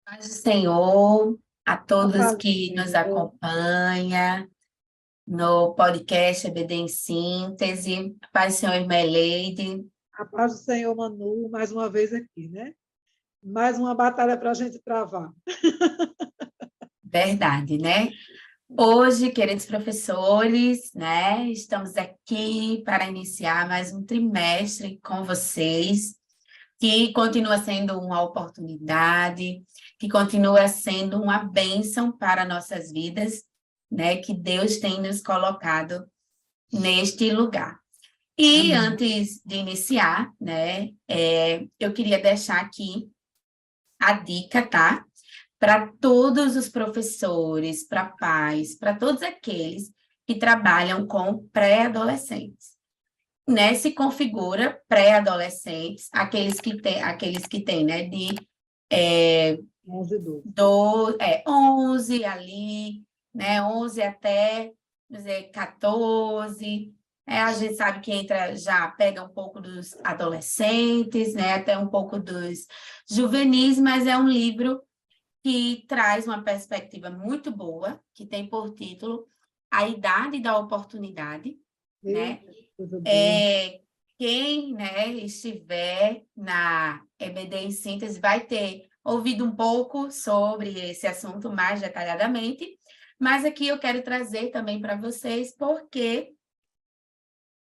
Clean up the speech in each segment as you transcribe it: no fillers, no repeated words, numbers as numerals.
Paz do Senhor, a A todos paz do que nos Senhor, acompanham no podcast EBD em Síntese. Paz do Senhor, irmã Leide. a paz do Senhor, Manu, mais uma vez aqui, né? Mais uma batalha para a gente travar. Verdade, né? Hoje, queridos professores, né, estamos aqui para iniciar mais um trimestre com vocês, que continua sendo uma oportunidade, que continua sendo uma bênção para nossas vidas, né, que Deus tem nos colocado neste lugar. E Amém. antes de iniciar, né, eu queria deixar aqui a dica, tá? Para todos os professores, para pais, para todos aqueles que trabalham com pré-adolescentes. Né, se configura pré-adolescentes, aqueles que têm, né, de 11 e 12. 11 ali, né, 11 até, vamos dizer, 14, a gente sabe que entra, já pega um pouco dos adolescentes, né, até um pouco dos juvenis, mas é um livro que traz uma perspectiva muito boa, que tem por título A Idade da Oportunidade, né? Eita, que coisa boa. Quem, né, estiver na EBD em Síntese vai ter ouvido um pouco sobre esse assunto mais detalhadamente, mas aqui eu quero trazer também para vocês porque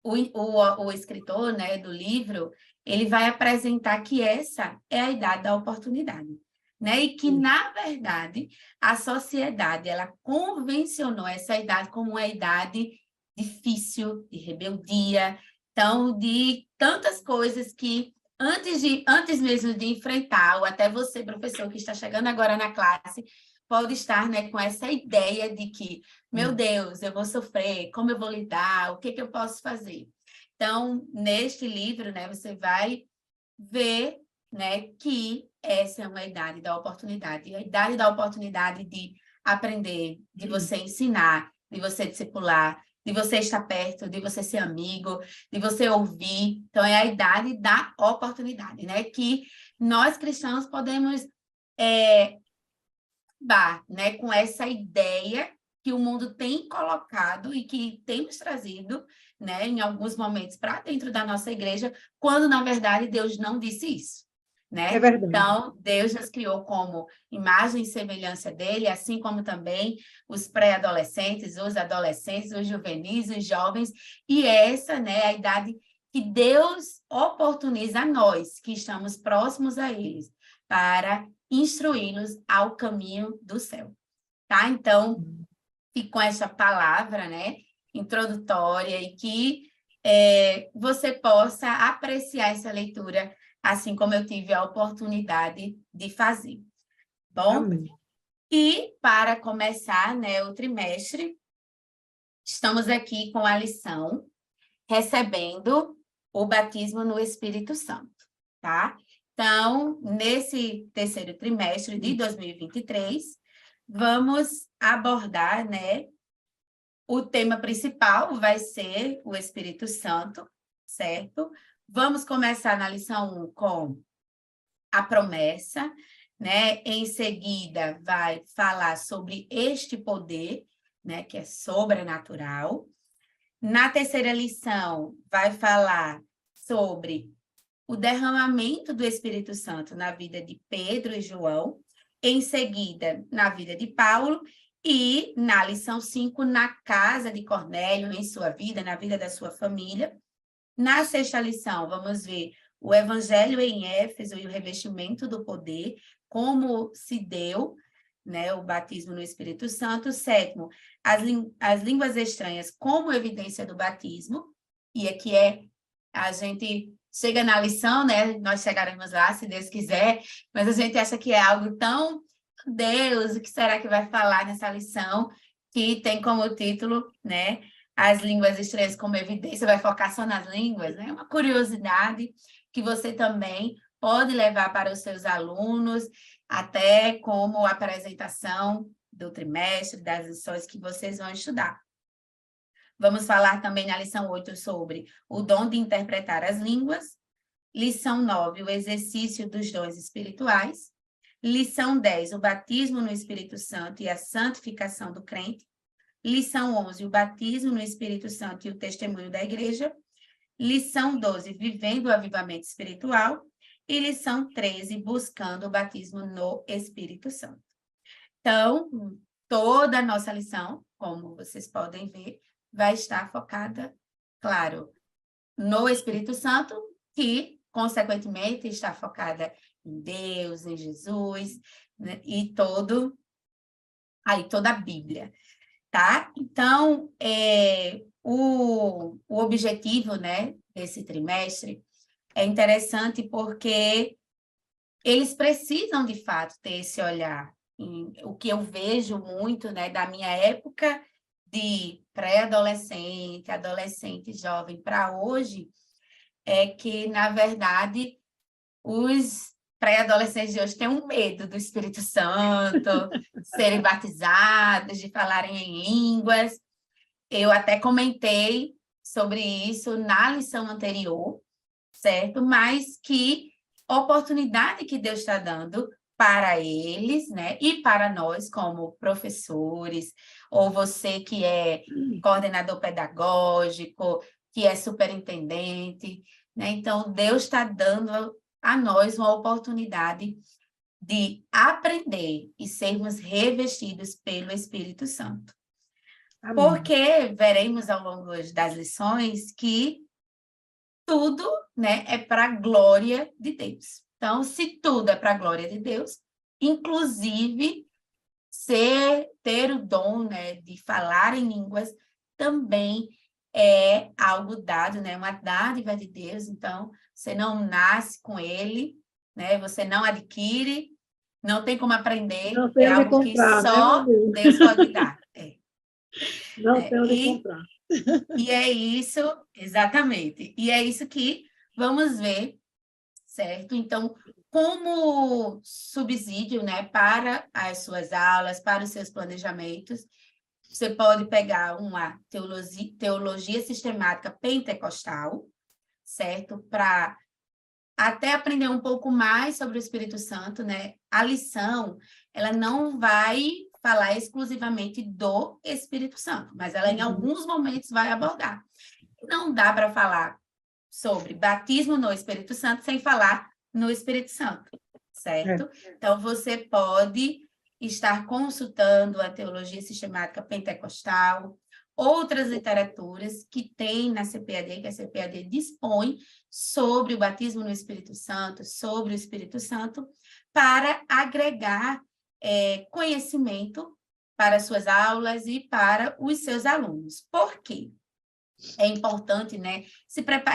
o escritor, né, do livro, ele vai apresentar que essa é a idade da oportunidade, né? E que, na verdade, a sociedade, ela convencionou essa idade como uma idade difícil, de rebeldia, então, de tantas coisas que, antes mesmo de enfrentar, ou até você, professor, que está chegando agora na classe, pode estar, né, com essa ideia de que meu Deus, eu vou sofrer, como eu vou lidar, o que que eu posso fazer? Então, neste livro, né, você vai ver, né, que essa é uma idade da oportunidade. A idade da oportunidade de aprender, de você ensinar, de você discipular, de você estar perto, de você ser amigo, de você ouvir. Então, é a idade da oportunidade, né? Que nós cristãos podemos né, com essa ideia que o mundo tem colocado e que temos trazido, né, em alguns momentos para dentro da nossa igreja, quando na verdade Deus não disse isso, É né? verdade. Então, Deus nos criou como imagem e semelhança dele, assim como também os pré-adolescentes, os adolescentes, os juvenis, os jovens, e essa, né, é a idade que Deus oportuniza a nós, que estamos próximos a eles, para instruí-los ao caminho do céu, tá? Então, fique com essa palavra, né, introdutória e que você possa apreciar essa leitura, assim como eu tive a oportunidade de fazer. Bom, Amém. e para começar, né, o trimestre, estamos aqui com a lição recebendo o batismo no Espírito Santo, tá? Então, nesse terceiro trimestre de 2023, vamos abordar, né? O tema principal vai ser o Espírito Santo, certo? Vamos começar na lição 1 com a promessa, né? Em seguida, vai falar sobre este poder, né? Que é sobrenatural. Na terceira lição, vai falar sobre o derramamento do Espírito Santo na vida de Pedro e João, em seguida, na vida de Paulo, e na lição 5, na casa de Cornélio, em sua vida, na vida da sua família. Na sexta lição, vamos ver o evangelho em Éfeso e o revestimento do poder, como se deu, né, o batismo no Espírito Santo. Sétimo, as línguas estranhas como evidência do batismo, e aqui a gente chega na lição, né, nós chegaremos lá, se Deus quiser, mas a gente acha que é algo tão, Deus, o que será que vai falar nessa lição, que tem como título, né, as línguas estranhas como evidência, vai focar só nas línguas, né? Uma curiosidade que você também pode levar para os seus alunos, até como apresentação do trimestre, das lições que vocês vão estudar. Vamos falar também na lição 8 sobre o dom de interpretar as línguas. Lição 9, o exercício dos dons espirituais. Lição 10, o batismo no Espírito Santo e a santificação do crente. Lição 11, o batismo no Espírito Santo e o testemunho da igreja. Lição 12, vivendo o avivamento espiritual. E lição 13, buscando o batismo no Espírito Santo. Então, toda a nossa lição, como vocês podem ver, vai estar focada, claro, no Espírito Santo, que, consequentemente, está focada em Deus, em Jesus, né, e toda a Bíblia, tá? Então, o objetivo, né, desse trimestre é interessante porque eles precisam, de fato, ter esse olhar. O que eu vejo muito, né, da minha época de pré-adolescente, adolescente, jovem para hoje, é que, na verdade, os pré-adolescentes de hoje têm um medo do Espírito Santo, de serem batizados, de falarem em línguas. Eu até comentei sobre isso na lição anterior, certo? Mas que oportunidade que Deus está dando para eles, né? E para nós, como professores, ou você que é coordenador pedagógico, que é superintendente, né? Então, Deus está dando a nós uma oportunidade de aprender e sermos revestidos pelo Espírito Santo. Amém. Porque veremos ao longo das lições que tudo, né, é para a glória de Deus. Então, se tudo é para a glória de Deus, inclusive ter o dom, né, de falar em línguas também é algo dado, né, uma dádiva de Deus. Então, você não nasce com ele, né, você não adquire, não tem como aprender, Não tem é onde algo que comprar, né, só Manu? Deus pode dar. Não tem onde comprar. E é isso, exatamente. E é isso que vamos ver, certo? Então, como subsídio, né, para as suas aulas, para os seus planejamentos, você pode pegar uma teologia sistemática pentecostal, certo? Para até aprender um pouco mais sobre o Espírito Santo, né? A lição, ela não vai falar exclusivamente do Espírito Santo, mas ela em alguns momentos vai abordar. Não dá para falar sobre batismo no Espírito Santo sem falar no Espírito Santo, certo? Então, você pode estar consultando a teologia sistemática pentecostal, outras literaturas que tem na CPAD, que a CPAD dispõe sobre o batismo no Espírito Santo, sobre o Espírito Santo, para agregar conhecimento para as suas aulas e para os seus alunos. Por quê? É importante, né,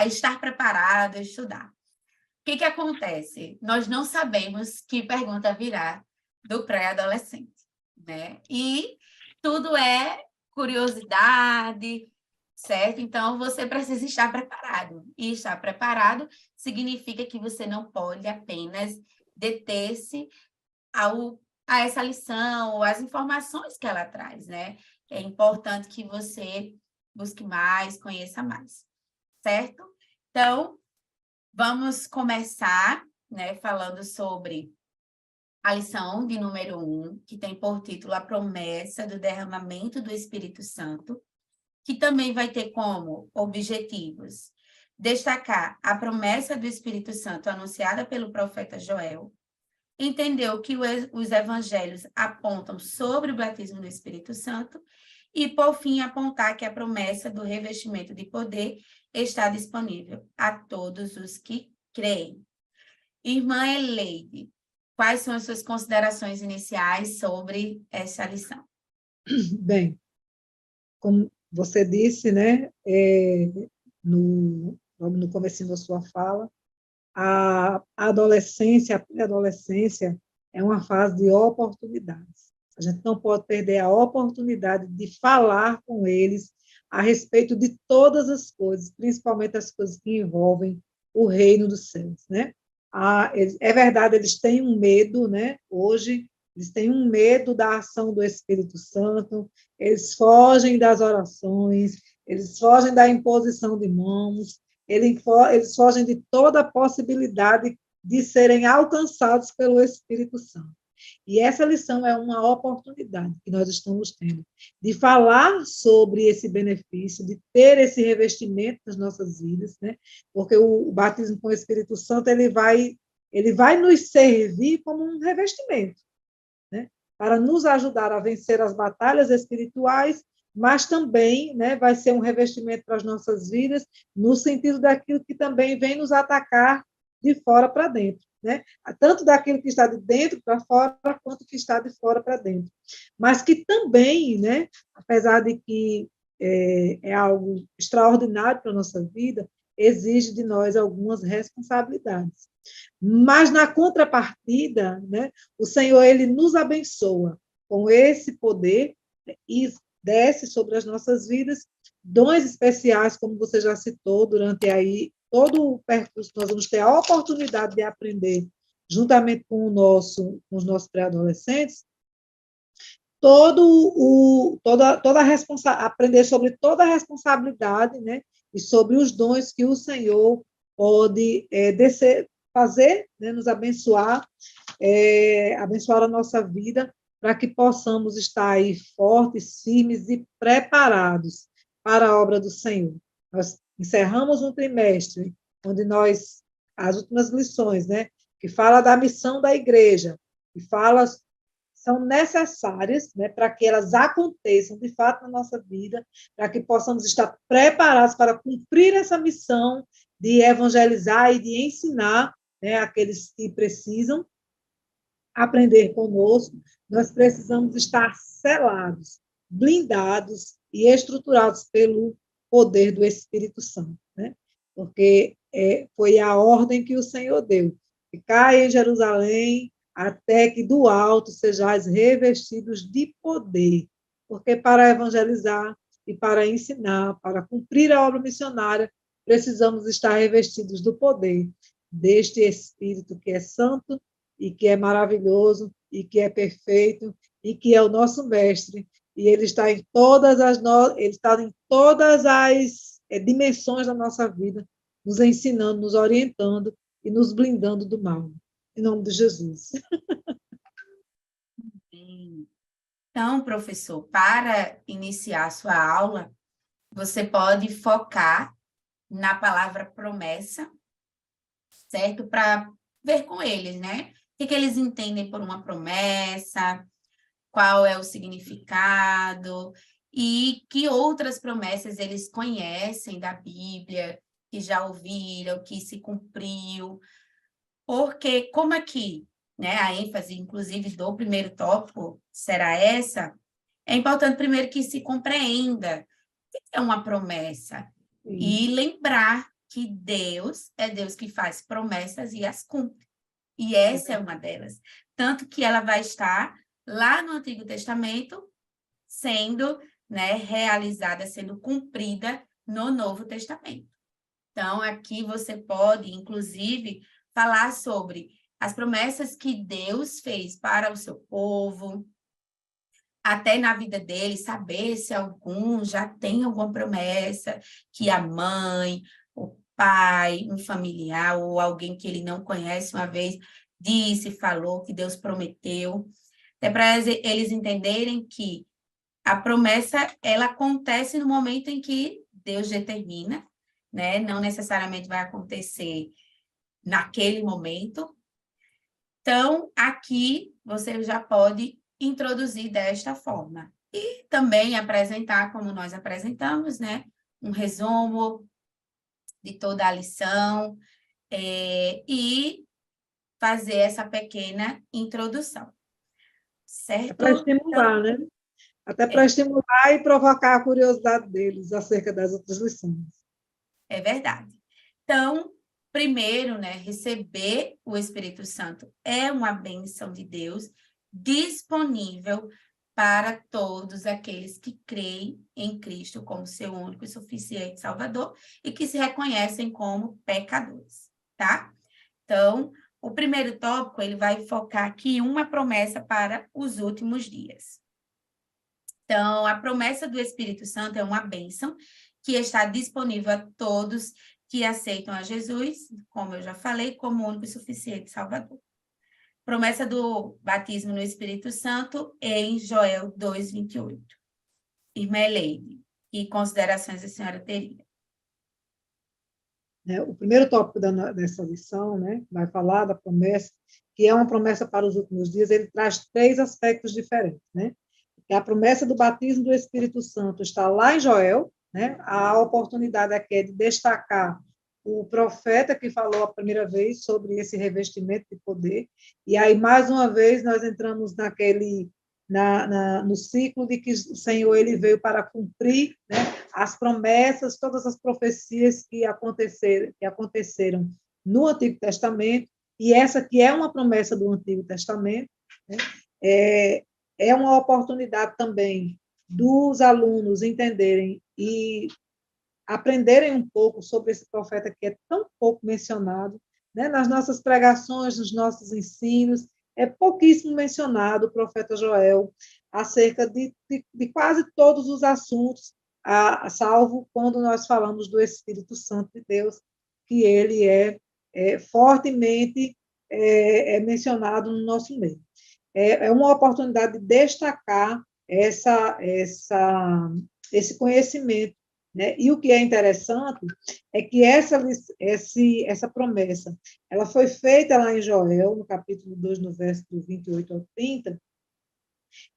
estar preparado, estudar. O que acontece? Nós não sabemos que pergunta virá do pré-adolescente, né? E tudo é curiosidade, certo? Então, você precisa estar preparado. E estar preparado significa que você não pode apenas deter-se a essa lição, ou às informações que ela traz, né? É importante que você busque mais, conheça mais, certo? Então, vamos começar, né, falando sobre a lição de número 1, que tem por título A Promessa do Derramamento do Espírito Santo, que também vai ter como objetivos destacar a promessa do Espírito Santo anunciada pelo profeta Joel, entender o que os evangelhos apontam sobre o batismo no Espírito Santo e, por fim, apontar que a promessa do revestimento de poder está disponível a todos os que creem. Irmã Eleide, quais são as suas considerações iniciais sobre essa lição? Bem, como você disse, né, logo no comecinho da sua fala, a adolescência, a pré-adolescência é uma fase de oportunidades. A gente não pode perder a oportunidade de falar com eles a respeito de todas as coisas, principalmente as coisas que envolvem o reino dos céus, né? É verdade, eles têm um medo, né? Hoje, eles têm um medo da ação do Espírito Santo, eles fogem das orações, eles fogem da imposição de mãos, eles fogem de toda a possibilidade de serem alcançados pelo Espírito Santo. E essa lição é uma oportunidade que nós estamos tendo de falar sobre esse benefício, de ter esse revestimento nas nossas vidas, né? Porque o batismo com o Espírito Santo ele vai nos servir como um revestimento, né? Para nos ajudar a vencer as batalhas espirituais, mas também, né, vai ser um revestimento para as nossas vidas, no sentido daquilo que também vem nos atacar de fora para dentro, né? Tanto daquilo que está de dentro para fora, quanto que está de fora para dentro. Mas que também, né, apesar de que é algo extraordinário para a nossa vida, exige de nós algumas responsabilidades. Mas, na contrapartida, né, o Senhor ele nos abençoa com esse poder e desce sobre as nossas vidas dons especiais, como você já citou, durante aí todo o percurso, nós vamos ter a oportunidade de aprender, juntamente com os nossos pré-adolescentes, aprender sobre toda a responsabilidade, né, e sobre os dons que o Senhor pode fazer, né, nos abençoar, abençoar a nossa vida, para que possamos estar aí fortes, firmes e preparados para a obra do Senhor. Nós encerramos um trimestre onde as últimas lições, né, que fala da missão da igreja, que são necessárias, né, para que elas aconteçam de fato na nossa vida, para que possamos estar preparados para cumprir essa missão de evangelizar e de ensinar, né, aqueles que precisam aprender conosco. Nós precisamos estar selados, blindados e estruturados pelo poder do Espírito Santo, né? Porque foi a ordem que o Senhor deu. Ficai em Jerusalém até que do alto sejais revestidos de poder, porque para evangelizar e para ensinar, para cumprir a obra missionária, precisamos estar revestidos do poder deste Espírito que é santo e que é maravilhoso e que é perfeito e que é o nosso mestre, e ele está em todas as dimensões da nossa vida, nos ensinando, nos orientando e nos blindando do mal. Em nome de Jesus. Então, professor, para iniciar a sua aula, você pode focar na palavra promessa, certo? Para ver com eles, né? O que eles entendem por uma promessa, qual é o significado e que outras promessas eles conhecem da Bíblia, que já ouviram, que se cumpriu. Porque, como aqui, né, a ênfase, inclusive, do primeiro tópico será essa, é importante primeiro que se compreenda o que é uma promessa. Sim. E lembrar que Deus é Deus que faz promessas e as cumpre. E essa é uma delas. Tanto que ela vai estar lá no Antigo Testamento, sendo, né, realizada, sendo cumprida no Novo Testamento. Então, aqui você pode, inclusive, falar sobre as promessas que Deus fez para o seu povo, até na vida dele, saber se algum já tem alguma promessa que a mãe, o pai, um familiar ou alguém que ele não conhece uma vez disse, falou, que Deus prometeu. É para eles entenderem que a promessa, ela acontece no momento em que Deus determina, né? Não necessariamente vai acontecer naquele momento. Então, aqui você já pode introduzir desta forma. E também apresentar, como nós apresentamos, né? Um resumo de toda a lição e fazer essa pequena introdução. Certo? É para estimular, então, né? Até para estimular e provocar a curiosidade deles acerca das outras lições. É verdade. Então, primeiro, né, receber o Espírito Santo é uma bênção de Deus disponível para todos aqueles que creem em Cristo como seu único e suficiente Salvador e que se reconhecem como pecadores, tá? Então, o primeiro tópico, ele vai focar aqui em uma promessa para os últimos dias. Então, a promessa do Espírito Santo é uma bênção que está disponível a todos que aceitam a Jesus, como eu já falei, como único e suficiente Salvador. Promessa do batismo no Espírito Santo em Joel 2:28. Irmã Eleide, que considerações a senhora teria? O primeiro tópico dessa lição, né, vai falar da promessa, que é uma promessa para os últimos dias. Ele traz 3 aspectos diferentes, né? A promessa do batismo do Espírito Santo está lá em Joel, né? A oportunidade aqui é de destacar o profeta que falou a primeira vez sobre esse revestimento de poder, e aí, mais uma vez, nós entramos no ciclo de que o Senhor ele veio para cumprir, né, as promessas, todas as profecias que aconteceram no Antigo Testamento, e essa que é uma promessa do Antigo Testamento, né, é uma oportunidade também dos alunos entenderem e aprenderem um pouco sobre esse profeta que é tão pouco mencionado, né? Nas nossas pregações, nos nossos ensinos, é pouquíssimo mencionado o profeta Joel acerca de quase todos os assuntos, salvo quando nós falamos do Espírito Santo de Deus, que ele é fortemente mencionado no nosso meio. É uma oportunidade de destacar esse conhecimento, né? E o que é interessante é que essa promessa ela foi feita lá em Joel, no capítulo 2, no verso do 28 ao 30,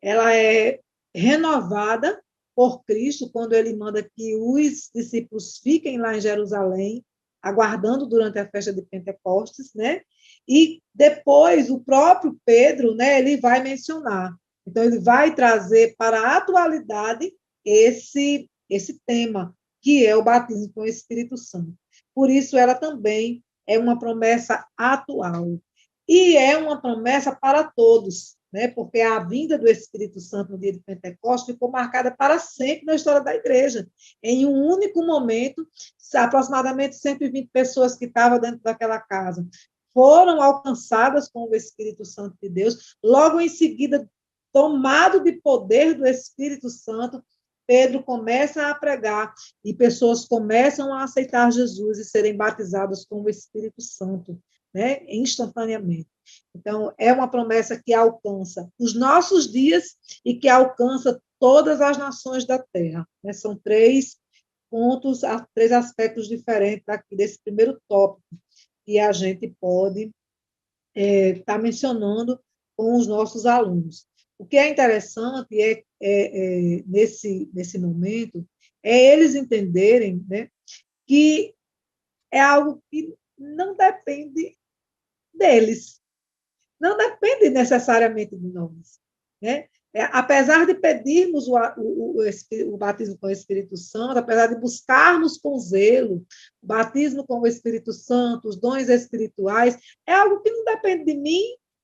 ela é renovada por Cristo, quando ele manda que os discípulos fiquem lá em Jerusalém, aguardando durante a festa de Pentecostes, né? E depois o próprio Pedro, né, ele vai mencionar. Então, ele vai trazer para a atualidade esse tema, que é o batismo com o Espírito Santo. Por isso, ela também é uma promessa atual. E é uma promessa para todos, né? Porque a vinda do Espírito Santo no dia de Pentecostes ficou marcada para sempre na história da igreja. Em um único momento, aproximadamente 120 pessoas que estavam dentro daquela casa foram alcançadas com o Espírito Santo de Deus. Logo em seguida, tomado de poder do Espírito Santo, Pedro começa a pregar e pessoas começam a aceitar Jesus e serem batizadas com o Espírito Santo, né? Instantaneamente. Então, é uma promessa que alcança os nossos dias e que alcança todas as nações da terra, né? São 3 pontos, 3 aspectos diferentes aqui desse primeiro tópico que a gente pode estar mencionando com os nossos alunos. O que é interessante nesse momento é eles entenderem, né, que é algo que não depende deles, não depende necessariamente de nós, né? Apesar de pedirmos o batismo com o Espírito Santo, apesar de buscarmos com zelo o batismo com o Espírito Santo, os dons espirituais, é algo que não depende de mim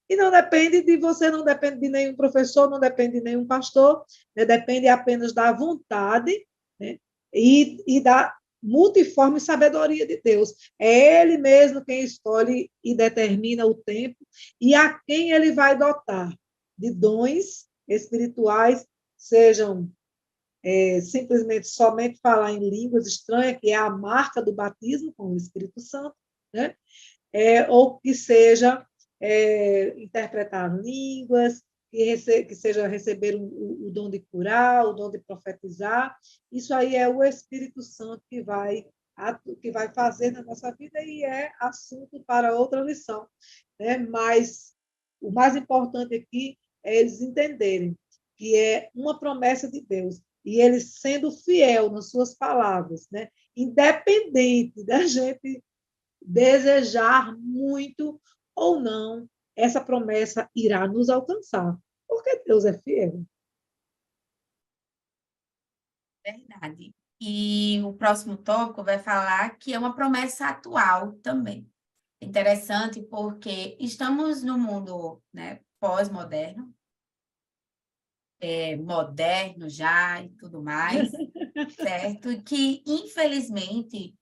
e não depende de você, não depende de nenhum professor, não depende de nenhum pastor, né? Depende apenas da vontade, né? E da multiforme sabedoria de Deus. É Ele mesmo quem escolhe e determina o tempo e a quem Ele vai dotar de dons espirituais, sejam simplesmente somente falar em línguas estranhas, que é a marca do batismo com o Espírito Santo, né? Ou que seja interpretar línguas, que seja receber o dom de curar, o dom de profetizar. Isso aí é o Espírito Santo que vai fazer na nossa vida e é assunto para outra lição, né? Mas o mais importante aqui é eles entenderem que é uma promessa de Deus e ele sendo fiel nas suas palavras, né? Independente da gente desejar muito ou não, essa promessa irá nos alcançar, porque Deus é fiel. Verdade. E o próximo tópico vai falar que é uma promessa atual também. Interessante porque estamos no mundo, né, pós-moderno, moderno já e tudo mais, certo? Que, infelizmente,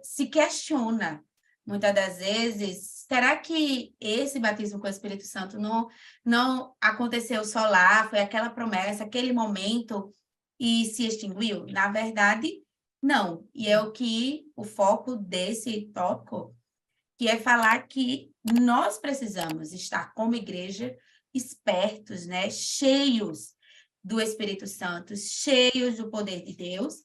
se questiona, muitas das vezes, será que esse batismo com o Espírito Santo não aconteceu só lá, foi aquela promessa, aquele momento, e se extinguiu? Na verdade, Não, e é o foco desse tópico, que é falar que nós precisamos estar como igreja espertos, né? Cheios do Espírito Santo, cheios do poder de Deus,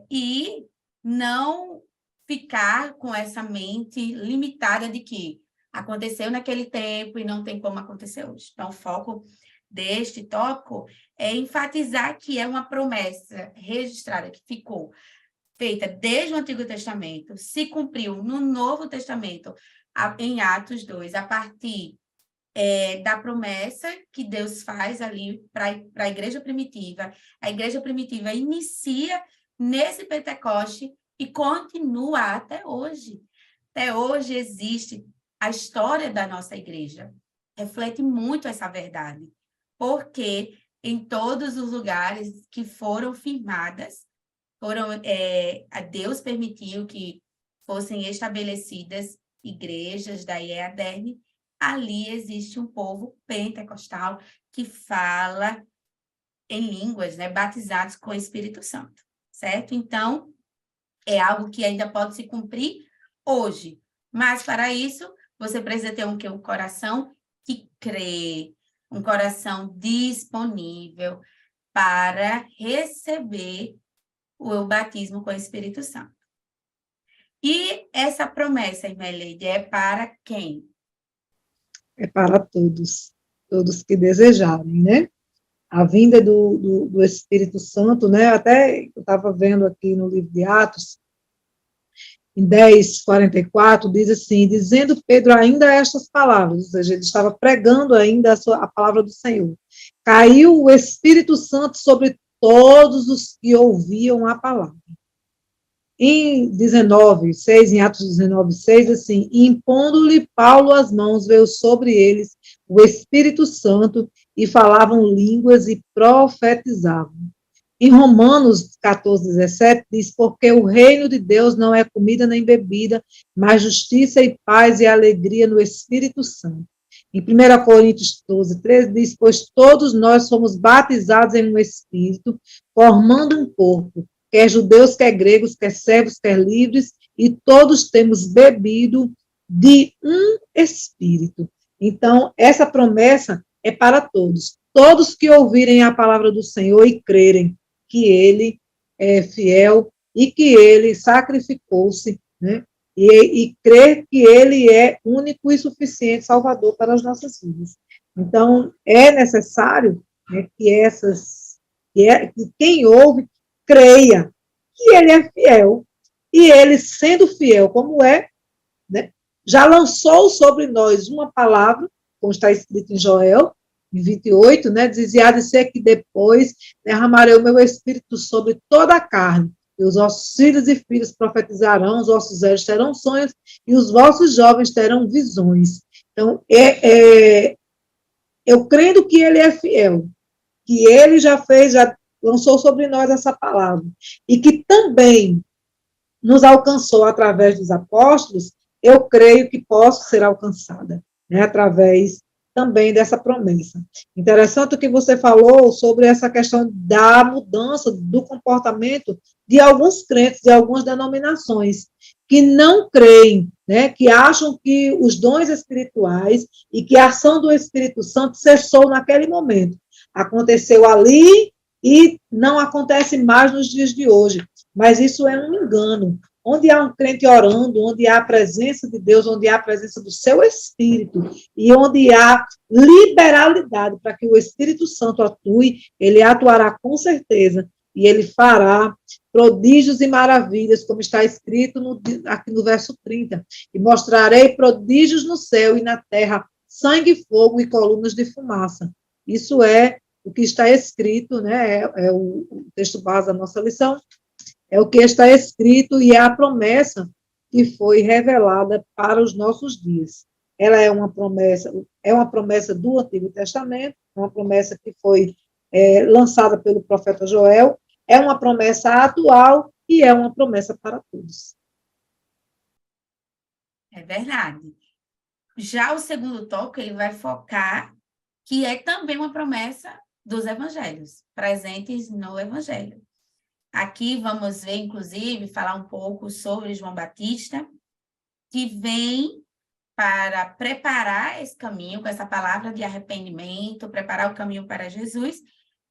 e não ficar com essa mente limitada de que aconteceu naquele tempo e não tem como acontecer hoje. Então, o foco deste tópico é enfatizar que é uma promessa registrada, que ficou feita desde o Antigo Testamento, se cumpriu no Novo Testamento, em Atos 2, a partir da promessa que Deus faz ali para a igreja primitiva. A igreja primitiva inicia nesse Pentecoste e continua até hoje. Até hoje existe a história da nossa igreja. Reflete muito essa verdade, porque em todos os lugares que foram firmadas, a Deus permitiu que fossem estabelecidas igrejas da EADERN. Ali existe um povo pentecostal que fala em línguas, né, batizados com o Espírito Santo, certo? Então, é algo que ainda pode se cumprir hoje, mas para isso você precisa ter um coração que crê, um coração disponível para receber o batismo com o Espírito Santo. E essa promessa, Irmeleide, é para quem? É para todos, todos que desejarem, né? A vinda do Espírito Santo, né? Até eu estava vendo aqui no livro de Atos, em 10:44, diz assim, dizendo Pedro ainda estas palavras, ou seja, ele estava pregando ainda a palavra do Senhor. Caiu o Espírito Santo sobre todos os que ouviam a palavra. Em 19:6, em Atos 19:6, assim, impondo-lhe Paulo as mãos, veio sobre eles o Espírito Santo e falavam línguas e profetizavam. Em Romanos 14:17, diz, porque o reino de Deus não é comida nem bebida, mas justiça e paz e alegria no Espírito Santo. Em 1 Coríntios 12:13, diz, pois todos nós somos batizados em um Espírito, formando um corpo, quer judeus, quer gregos, quer servos, quer livres, e todos temos bebido de um Espírito. Então, essa promessa é para todos. Todos que ouvirem a palavra do Senhor e crerem que ele é fiel e que ele sacrificou-se, né? E crer que ele é único e suficiente Salvador para as nossas vidas. Então, é necessário, né, que quem ouve creia que ele é fiel, e ele, sendo fiel como é, né, já lançou sobre nós uma palavra, como está escrito em Joel, em 28, né, dizia, há de ser que depois derramarei o meu espírito sobre toda a carne, e os vossos filhos e filhas profetizarão, os vossos velhos terão sonhos, e os vossos jovens terão visões. Então, eu crendo que ele é fiel, que ele já lançou sobre nós essa palavra, e que também nos alcançou através dos apóstolos, eu creio que posso ser alcançada, né, através também dessa promessa. Interessante o que você falou sobre essa questão da mudança do comportamento de alguns crentes, de algumas denominações, que não creem, né, que acham que os dons espirituais e que a ação do Espírito Santo cessou naquele momento. Aconteceu ali e não acontece mais nos dias de hoje. Mas isso é um engano. Onde há um crente orando, onde há a presença de Deus, onde há a presença do seu Espírito, e onde há liberalidade para que o Espírito Santo atue, ele atuará com certeza, e ele fará prodígios e maravilhas, como está escrito aqui no verso 30. E mostrarei prodígios no céu e na terra, sangue, fogo e colunas de fumaça. Isso é o que está escrito, né? É o texto base da nossa lição. É o que está escrito e é a promessa que foi revelada para os nossos dias. Ela é uma promessa do Antigo Testamento, uma promessa que foi lançada pelo profeta Joel, é uma promessa atual e é uma promessa para todos. É verdade. Já o segundo tópico, ele vai focar que é também uma promessa dos evangelhos, presentes no evangelho. Aqui vamos ver, inclusive, falar um pouco sobre João Batista, que vem para preparar esse caminho, com essa palavra de arrependimento, preparar o caminho para Jesus,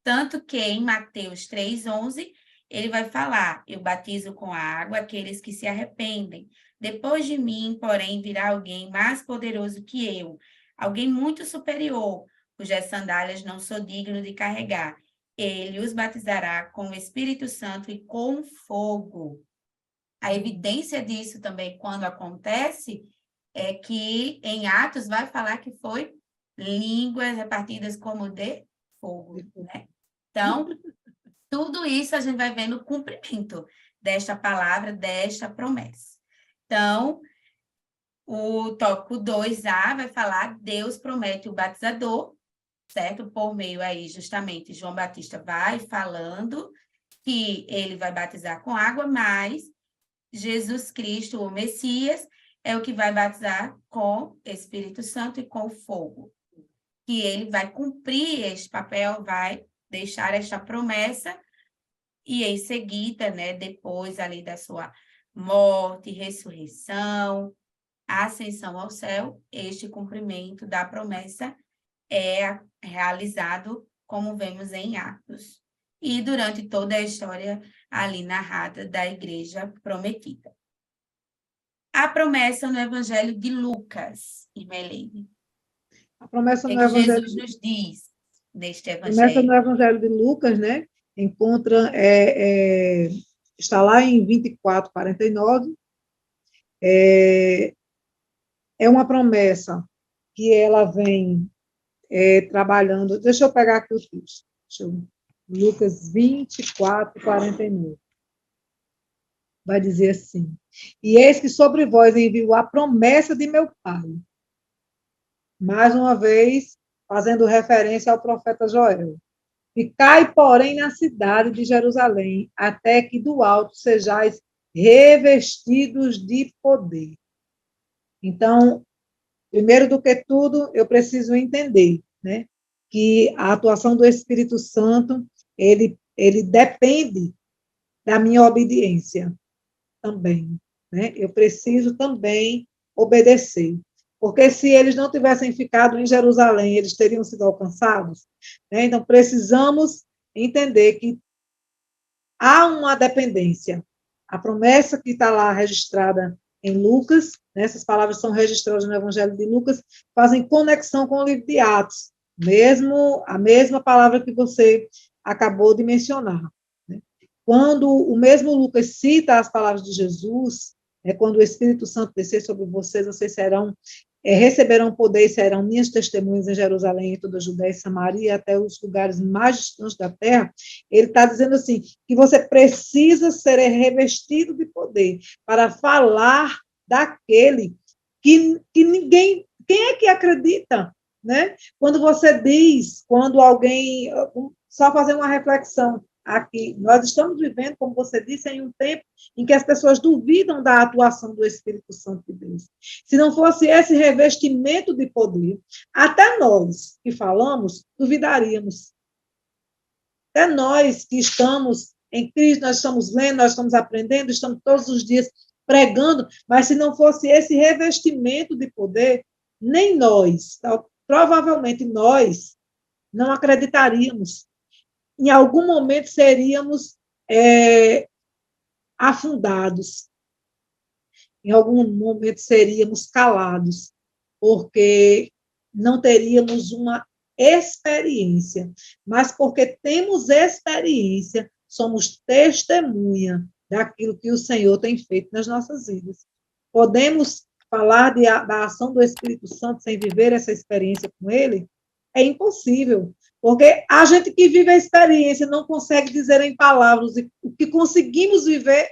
tanto que em Mateus 3,11, ele vai falar: eu batizo com a água aqueles que se arrependem. Depois de mim, porém, virá alguém mais poderoso que eu, alguém muito superior, cujas sandálias não sou digno de carregar. Ele os batizará com o Espírito Santo e com fogo. A evidência disso também, quando acontece, é que em Atos vai falar que foi línguas repartidas como de fogo, né? Então, tudo isso a gente vai ver no cumprimento desta palavra, desta promessa. Então, o tópico 2A vai falar: Deus promete o batizador, certo? Por meio aí, justamente, João Batista vai falando que ele vai batizar com água, mas Jesus Cristo, o Messias, é o que vai batizar com Espírito Santo e com fogo. Que ele vai cumprir este papel, vai deixar esta promessa, e em seguida, né, depois ali da sua morte, ressurreição, ascensão ao céu, este cumprimento da promessa é realizado, como vemos em Atos, e durante toda a história ali narrada da Igreja Prometida. A promessa no Evangelho de Lucas, Irmelene. A promessa no que Evangelho, Jesus nos diz neste começa no Evangelho. Evangelho de Lucas, né? Encontra, está lá em 24:49. É uma promessa que ela vem trabalhando. Deixa eu pegar aqui o texto. Lucas 24:49. Vai dizer assim: e eis que sobre vós envio a promessa de meu Pai. Mais uma vez, fazendo referência ao profeta Joel. Ficai, porém, na cidade de Jerusalém, até que do alto sejais revestidos de poder. Então, primeiro do que tudo, eu preciso entender, né, que a atuação do Espírito Santo, ele depende da minha obediência também, né? Eu preciso também obedecer. Porque se eles não tivessem ficado em Jerusalém, eles teriam sido alcançados, né? Então, precisamos entender que há uma dependência. A promessa que está lá registrada em Lucas, né, essas palavras são registradas no Evangelho de Lucas, fazem conexão com o livro de Atos, a mesma palavra que você acabou de mencionar. Né? Quando o mesmo Lucas cita as palavras de Jesus, quando o Espírito Santo descer sobre vocês, vocês receberão poder e serão minhas testemunhas em Jerusalém, em toda a Judéia e Samaria, até os lugares mais distantes da terra. Ele está dizendo assim, que você precisa ser revestido de poder para falar daquele que ninguém... Quem é que acredita? Né? Quando você diz, quando alguém... Só fazer uma reflexão aqui. Nós estamos vivendo, como você disse, em um tempo em que as pessoas duvidam da atuação do Espírito Santo de Deus. Se não fosse esse revestimento de poder, até nós que falamos, duvidaríamos. Até nós que estamos em Cristo, nós estamos lendo, nós estamos aprendendo, estamos todos os dias pregando, mas se não fosse esse revestimento de poder, nem nós, provavelmente nós, não acreditaríamos. Em algum momento seríamos afundados, em algum momento seríamos calados, porque não teríamos uma experiência, mas porque temos experiência, somos testemunha daquilo que o Senhor tem feito nas nossas vidas. Podemos falar da ação do Espírito Santo sem viver essa experiência com ele? É impossível, porque a gente que vive a experiência não consegue dizer em palavras o que conseguimos viver,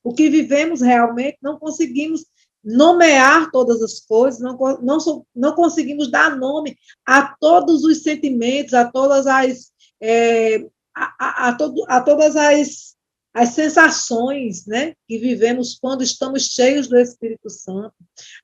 o que vivemos realmente, não conseguimos nomear todas as coisas, não conseguimos dar nome a todos os sentimentos, a todas as a todas as sensações, né, que vivemos quando estamos cheios do Espírito Santo,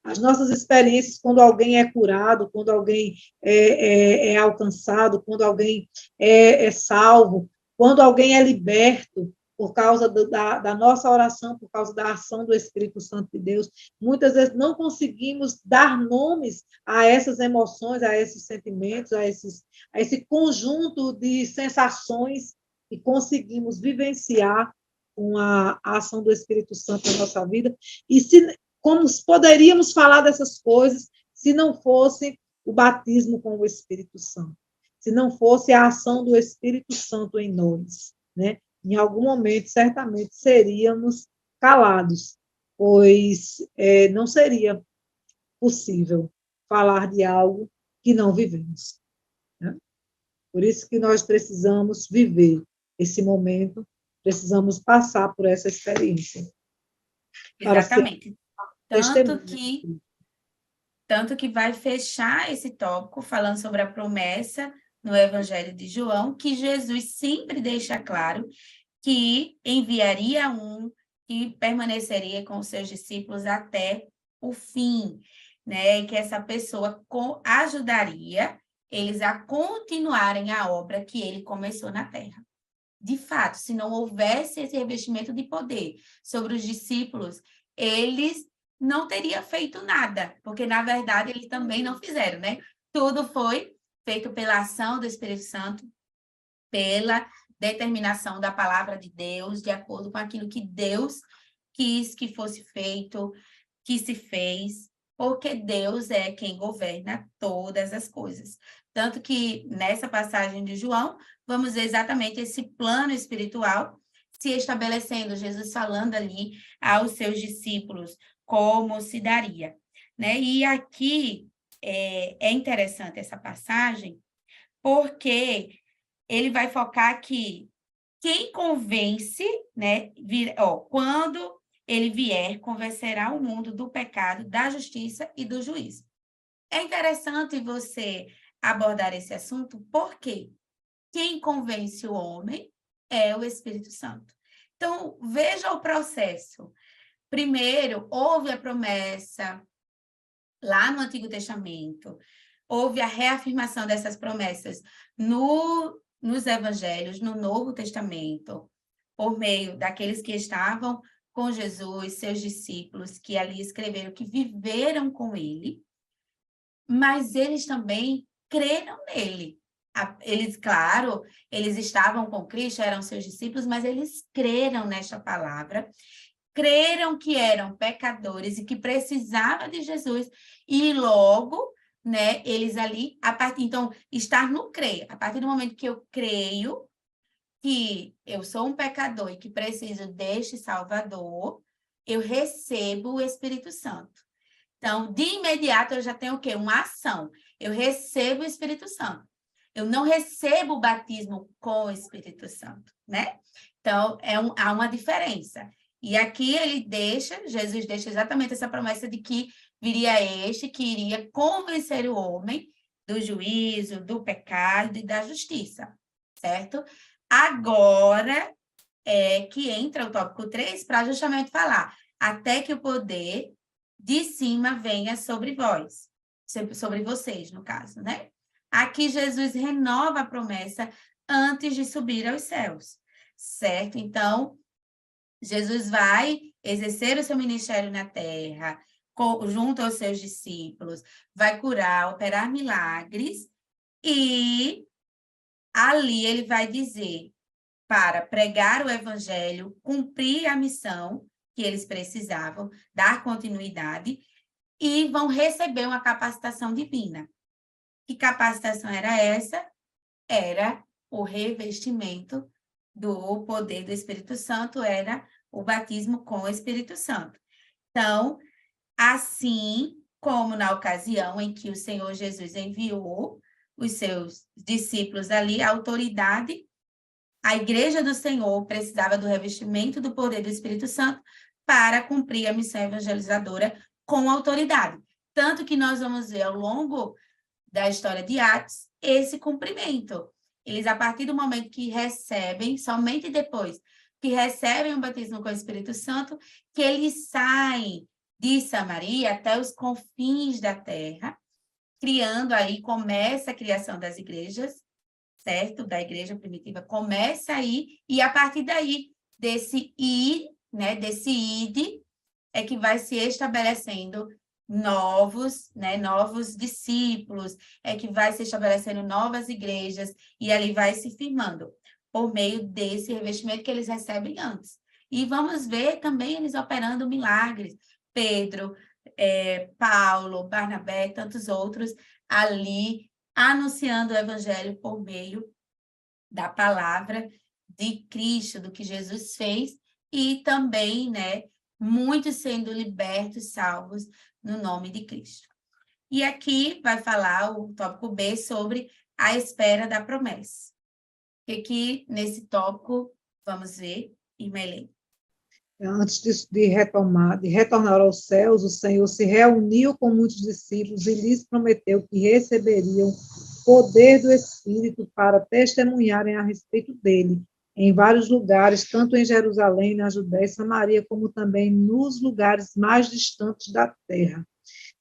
as nossas experiências quando alguém é curado, quando alguém é alcançado, quando alguém é salvo, quando alguém é liberto, por causa da nossa oração, por causa da ação do Espírito Santo de Deus. Muitas vezes não conseguimos dar nomes a essas emoções, a esses sentimentos, a esse conjunto de sensações que conseguimos vivenciar com a ação do Espírito Santo na nossa vida. E como poderíamos falar dessas coisas se não fosse o batismo com o Espírito Santo, se não fosse a ação do Espírito Santo em nós, né? Em algum momento, certamente, seríamos calados, pois não seria possível falar de algo que não vivemos, né? Por isso que nós precisamos viver esse momento, precisamos passar por essa experiência. Exatamente. Testemunho. Tanto que vai fechar esse tópico falando sobre a promessa no Evangelho de João, que Jesus sempre deixa claro que enviaria um que permaneceria com os seus discípulos até o fim, né? E que essa pessoa ajudaria eles a continuarem a obra que ele começou na terra. De fato, se não houvesse esse revestimento de poder sobre os discípulos, eles não teriam feito nada, porque, na verdade, eles também não fizeram, né? Tudo foi feito pela ação do Espírito Santo, pela determinação da palavra de Deus, de acordo com aquilo que Deus quis que fosse feito, que se fez, porque Deus é quem governa todas as coisas. Tanto que, nessa passagem de João, vamos ver exatamente esse plano espiritual se estabelecendo, Jesus falando ali aos seus discípulos como se daria, né? E aqui é interessante essa passagem, porque ele vai focar que quem convence, né? Quando ele vier, convencerá o mundo do pecado, da justiça e do juízo. É interessante você abordar esse assunto, porque quem convence o homem é o Espírito Santo. Então, veja o processo. Primeiro, houve a promessa lá no Antigo Testamento, houve a reafirmação dessas promessas nos Evangelhos, no Novo Testamento, por meio daqueles que estavam com Jesus, seus discípulos, que ali escreveram, que viveram com ele, mas eles também creram nele. Eles, claro, eles estavam com Cristo, eram seus discípulos, mas eles creram nesta palavra, creram que eram pecadores e que precisavam de Jesus, e logo, né, eles ali, então, estar no crer, a partir do momento que eu creio que eu sou um pecador e que preciso deste Salvador, eu recebo o Espírito Santo. Então, de imediato, eu já tenho o quê? Uma ação. Eu recebo o Espírito Santo. Eu não recebo o batismo com o Espírito Santo, né? Então, há uma diferença. E aqui Jesus deixa exatamente essa promessa de que viria este que iria convencer o homem do juízo, do pecado e da justiça, certo? Agora é que entra o tópico 3 para justamente falar até que o poder de cima venha sobre vós, sobre vocês, no caso, né? Aqui Jesus renova a promessa antes de subir aos céus, certo? Então, Jesus vai exercer o seu ministério na terra, junto aos seus discípulos, vai curar, operar milagres, e ali ele vai dizer para pregar o evangelho, cumprir a missão que eles precisavam, dar continuidade, e vão receber uma capacitação divina. Que capacitação era essa? Era o revestimento do poder do Espírito Santo, era o batismo com o Espírito Santo. Então, assim como na ocasião em que o Senhor Jesus enviou os seus discípulos ali, a autoridade, a igreja do Senhor precisava do revestimento do poder do Espírito Santo para cumprir a missão evangelizadora com autoridade. Tanto que nós vamos ver ao longo da história de Atos esse cumprimento. Eles, a partir do momento que recebem, somente depois que recebem o batismo com o Espírito Santo, que eles saem de Samaria até os confins da terra, criando aí, começa a criação das igrejas, certo? Da igreja primitiva começa aí, e a partir daí desse ir, né, desse ide, é que vai se estabelecendo novos discípulos, é que vai se estabelecendo novas igrejas, e ali vai se firmando, por meio desse revestimento que eles recebem antes. E vamos ver também eles operando milagres. Pedro, Paulo, Barnabé, tantos outros ali anunciando o evangelho por meio da palavra de Cristo, do que Jesus fez, e também, né, muitos sendo libertos, salvos no nome de Cristo. E aqui vai falar o tópico B sobre a espera da promessa. E aqui, nesse tópico, vamos ver, Irmelê. Antes de retornar aos céus, o Senhor se reuniu com muitos discípulos e lhes prometeu que receberiam poder do Espírito para testemunharem a respeito dele em vários lugares, tanto em Jerusalém, na Judéia e Samaria, como também nos lugares mais distantes da terra.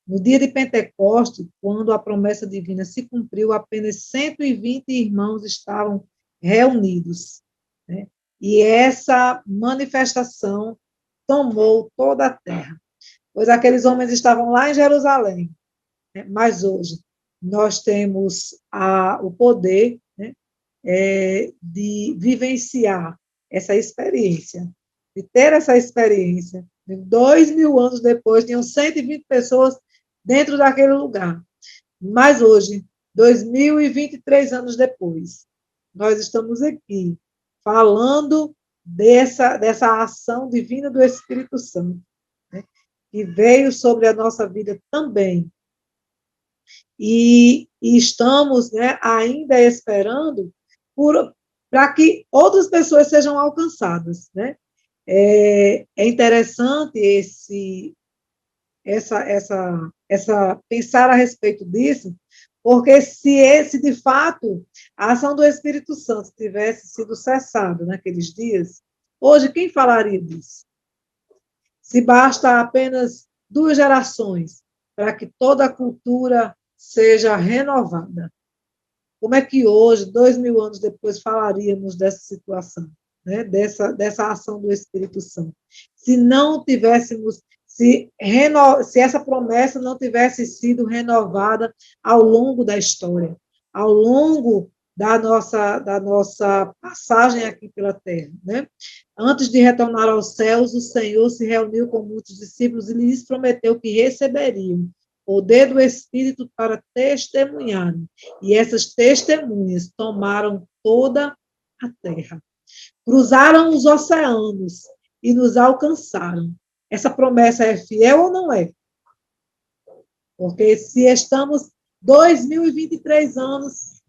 No dia de Pentecostes, quando a promessa divina se cumpriu, apenas 120 irmãos estavam reunidos, né? E essa manifestação tomou toda a terra, pois aqueles homens estavam lá em Jerusalém, né? Mas hoje nós temos o poder, né, de vivenciar essa experiência, de ter essa experiência. 2000 anos depois, tinham 120 pessoas dentro daquele lugar. Mas hoje, 2023 anos depois, nós estamos aqui falando dessa ação divina do Espírito Santo, né, que veio sobre a nossa vida também. E estamos, né, ainda esperando para que outras pessoas sejam alcançadas, né? É interessante pensar a respeito disso, porque se de fato a ação do Espírito Santo tivesse sido cessada naqueles dias, hoje quem falaria disso? Se basta apenas 2 gerações para que toda a cultura seja renovada, como é que hoje, 2000 anos depois, falaríamos dessa situação, né? dessa ação do Espírito Santo? Se não tivéssemos, se essa promessa não tivesse sido renovada ao longo da história, ao longo da nossa passagem aqui pela terra, né? Antes de retornar aos céus, o Senhor se reuniu com muitos discípulos e lhes prometeu que receberiam poder do Espírito para testemunharem. E essas testemunhas tomaram toda a terra. Cruzaram os oceanos e nos alcançaram. Essa promessa é fiel ou não é? Porque se estamos 2023 anos,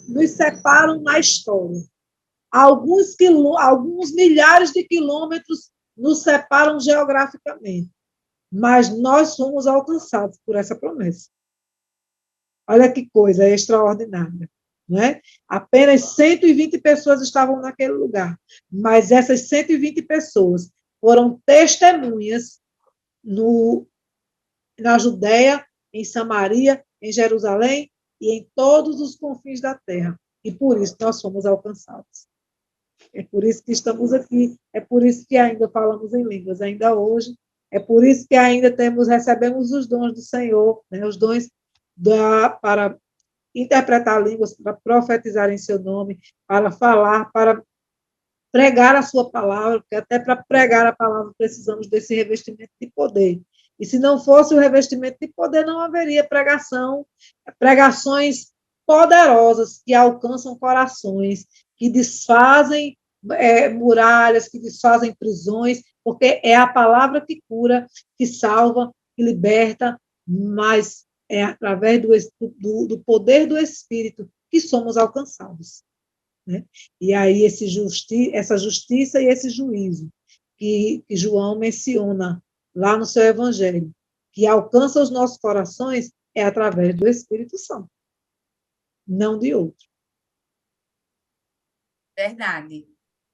nos separam na história. Alguns milhares de quilômetros nos separam geograficamente, mas nós fomos alcançados por essa promessa. Olha que coisa extraordinária, não é? Apenas 120 pessoas estavam naquele lugar, mas essas 120 pessoas foram testemunhas na Judéia, em Samaria, em Jerusalém e em todos os confins da terra. E por isso nós fomos alcançados. É por isso que estamos aqui, é por isso que ainda falamos em línguas, ainda hoje, é por isso que ainda recebemos os dons do Senhor, né, os dons para interpretar línguas, para profetizar em seu nome, para falar, para pregar a sua palavra, porque até para pregar a palavra precisamos desse revestimento de poder. E se não fosse o revestimento de poder, não haveria pregações poderosas que alcançam corações, que desfazem muralhas, que desfazem prisões, porque é a palavra que cura, que salva, que liberta, mas é através do poder do Espírito que somos alcançados, né? E aí essa justiça e esse juízo que João menciona lá no seu evangelho, que alcança os nossos corações, é através do Espírito Santo, não de outro. Verdade.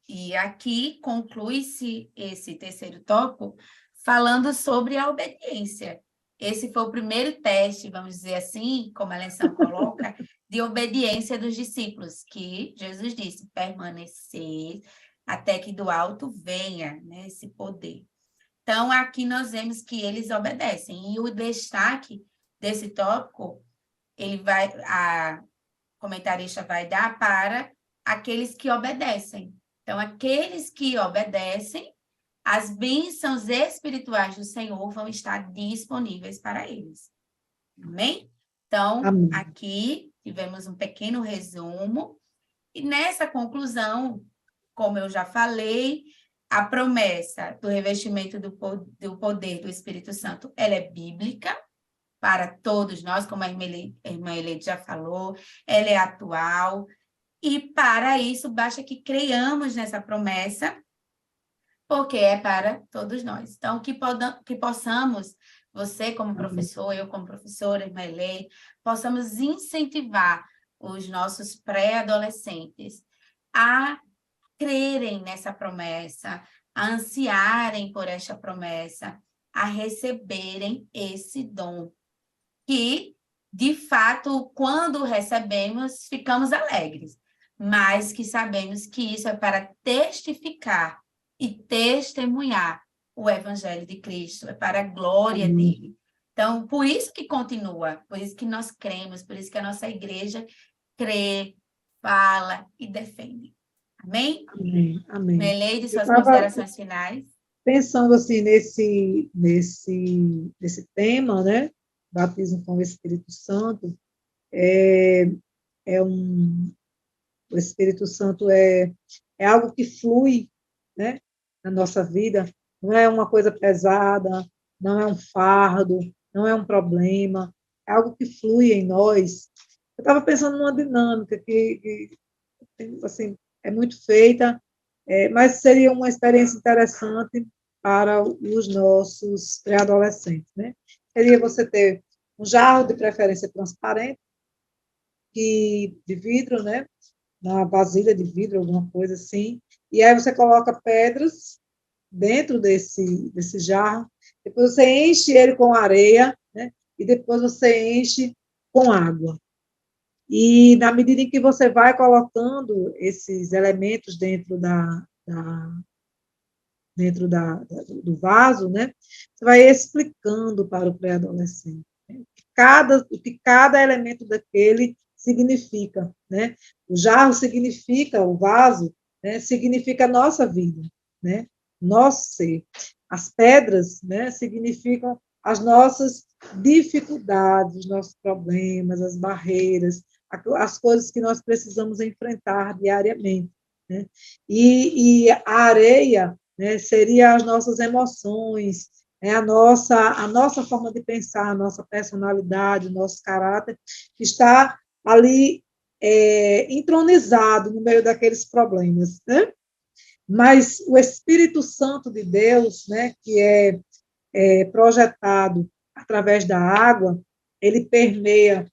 E aqui conclui-se esse terceiro tópico falando sobre a obediência. Esse foi o primeiro teste, vamos dizer assim, como a lição coloca, de obediência dos discípulos, que Jesus disse, permanecer até que do alto venha, né, esse poder. Então, aqui nós vemos que eles obedecem. E o destaque desse tópico, a comentarista vai dar para aqueles que obedecem. Então, aqueles que obedecem, as bênçãos espirituais do Senhor vão estar disponíveis para eles. Amém? Então, Amém. aqui tivemos um pequeno resumo. E nessa conclusão, como eu já falei, a promessa do revestimento do poder do Espírito Santo, ela é bíblica para todos nós, como a irmã Eleide já falou, ela é atual. E para isso, basta que creiamos nessa promessa, porque é para todos nós. Então, que possamos, você como professor, eu como professora, irmã Eleide, possamos incentivar os nossos pré-adolescentes a crerem nessa promessa, a ansiarem por esta promessa, a receberem esse dom, que, de fato, quando recebemos, ficamos alegres, mas que sabemos que isso é para testificar e testemunhar o Evangelho de Cristo, é para a glória dele. Então, por isso que continua, por isso que nós cremos, por isso que a nossa igreja crê, fala e defende. Amém? Amém. Amém. Meleide, suas considerações finais? Pensando assim nesse tema, né? Batismo com o Espírito Santo, o Espírito Santo é algo que flui, né, na nossa vida, não é uma coisa pesada, não é um fardo, não é um problema, é algo que flui em nós. Eu estava pensando numa dinâmica que assim, é muito feita, mas seria uma experiência interessante para os nossos pré-adolescentes, né? Seria você ter um jarro de preferência transparente, de vidro, né? Uma vasilha de vidro, alguma coisa assim, e aí você coloca pedras dentro desse jarro, depois você enche ele com areia, né? E depois você enche com água. E na medida em que você vai colocando esses elementos do vaso, né, você vai explicando para o pré-adolescente, né, o que cada elemento daquele significa, né? O jarro significa o vaso, né, significa a nossa vida, né? Nosso ser. As pedras, né, significam as nossas dificuldades, os nossos problemas, as barreiras, as coisas que nós precisamos enfrentar diariamente, né? E a areia, né, seria as nossas emoções, né, a nossa forma de pensar, a nossa personalidade, o nosso caráter, que está ali entronizado no meio daqueles problemas, né? Mas o Espírito Santo de Deus, né, que é projetado através da água, ele permeia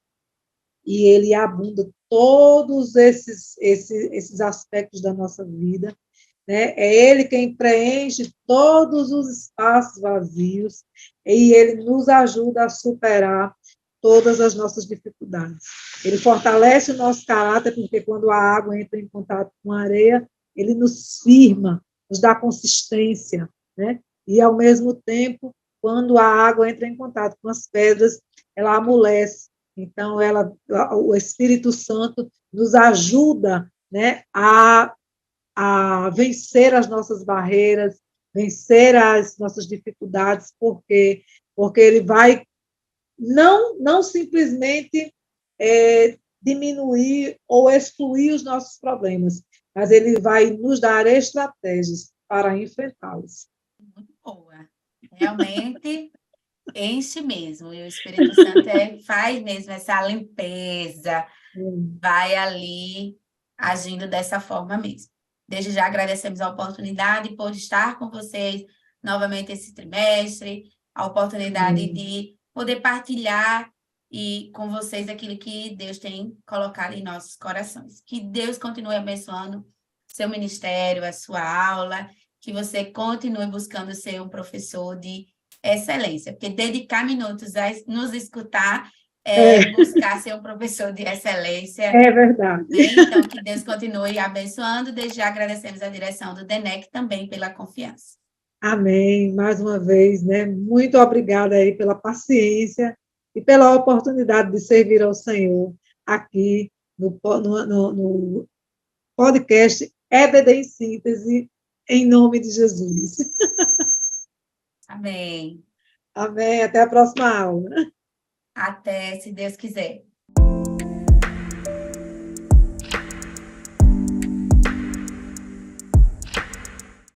e ele abunda todos esses aspectos da nossa vida, né? É ele quem preenche todos os espaços vazios e ele nos ajuda a superar todas as nossas dificuldades. Ele fortalece o nosso caráter, porque quando a água entra em contato com a areia, ele nos firma, nos dá consistência, né? E, ao mesmo tempo, quando a água entra em contato com as pedras, ela amolece. Então, o Espírito Santo nos ajuda, né, a vencer as nossas barreiras, vencer as nossas dificuldades, porque ele vai não simplesmente diminuir ou excluir os nossos problemas, mas ele vai nos dar estratégias para enfrentá-los. Muito boa. Realmente enche mesmo. E o Espírito Santo faz mesmo essa limpeza, vai ali agindo dessa forma mesmo. Desde já agradecemos a oportunidade por estar com vocês novamente esse trimestre, a oportunidade de poder partilhar com vocês aquilo que Deus tem colocado em nossos corações. Que Deus continue abençoando seu ministério, a sua aula, que você continue buscando ser um professor de excelência, porque dedicar minutos a nos escutar buscar ser um professor de excelência. É verdade. Né? Então, que Deus continue abençoando. Desde já agradecemos a direção do DENEC também pela confiança. Amém. Mais uma vez, né? Muito obrigada aí pela paciência e pela oportunidade de servir ao Senhor aqui no podcast EBD em Síntese, em nome de Jesus. Amém. Amém. Até a próxima aula. Até, se Deus quiser.